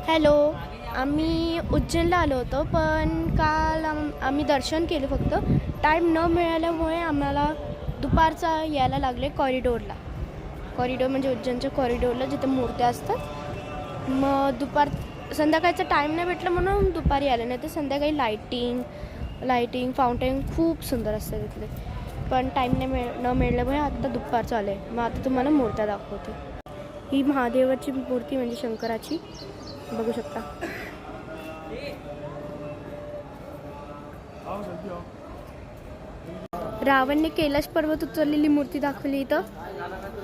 Hello, आम्ही उज्जैनला आलो होतो, पण काल आम्ही दर्शन केलं. फक्त टाईम न मिळाल्यामुळे आम्हाला दुपारचा यायला लागले कॉरिडोरला. कॉरिडोर म्हणजे उज्जैनच्या कॉरिडोरला जिथे मूर्त्या असतात. मग संध्याकाळचा टाईम नाही भेटला म्हणून दुपारी आले, नाही तर संध्याकाळी लाईटिंग फाउंटेन खूप सुंदर असतं तिथले. पण टाईम न मिळाल्यामुळे आता दुपारचं आलं आहे. मग आता तुम्हाला मूर्त्या दाखवते. ही महादेवाची मूर्ती म्हणजे शंकराची बघू शकता. रावणने कैलाश पर्वत उचललेली मूर्ती दाखवली. इथं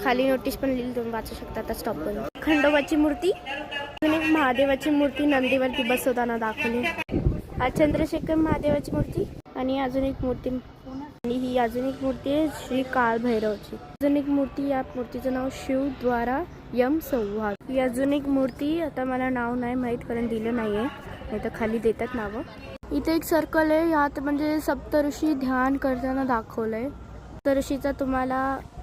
खाली नोटीस पण लिहिली, तुम्ही वाचू शकता आता स्टॉपवर. खंडोबाची मूर्ती, अजून एक महादेवाची मूर्ती नंदीवरती बसवताना दाखवली. चंद्रशेखर महादेवाची मूर्ती आणि अजून एक मूर्ती, आणि ही अजून एक मूर्ती आहे श्री काळभैरवची. अजून एक मूर्ती, या मूर्तीचं नाव शिव द्वारा यम संवाद. ही अजून एक मूर्ती, आता मला नाव नाही माहीत कारण दिलं नाही आहे, नाही तर खाली देतात नावं. इथे एक सर्कल आहे, यात म्हणजे सप्तऋषी ध्यान करताना दाखवलं आहे.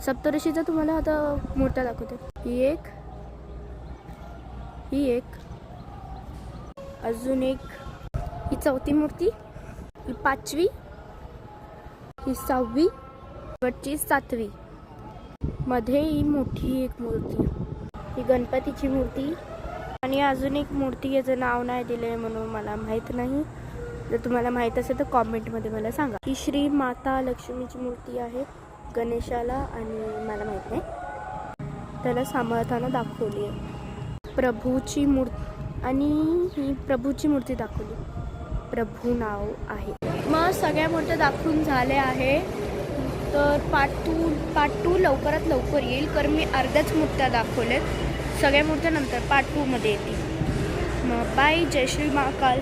सप्तऋषीचा तुम्हाला आता मूर्त्या दाखवते. ही एक अजून एक, ही चौथी मूर्ती, ही पाचवी, ही सहावी, शेवटची सातवी. मध्ये ही मोठी एक मूर्ती, ही गणपतीची मूर्ती. आणि अजून एक मूर्ती, याचं नाव नाही दिलं आहे म्हणून मला माहीत नाही. जर तुम्हाला माहीत असेल तर कॉमेंटमध्ये मला सांगा. ही श्री माता लक्ष्मीची मूर्ती आहे गणेशाला, आणि मला माहीत नाही, त्याला सांभाळताना दाखवली आहे. प्रभूची मूर्ती, आणि ही प्रभूची मूर्ती दाखवली, प्रभू नाव आहे. मग सगळ्या मूर्त्या दाखवून झाल्या आहे, तर पार्ट टू लवकरात लवकर येईल, कारण मी अर्ध्याच मूर्त्या दाखवल्यात. सगळ्या मूर्त्या नंतर पार्ट 2 मध्ये येतील. मग बाय, जय श्री महाकाल.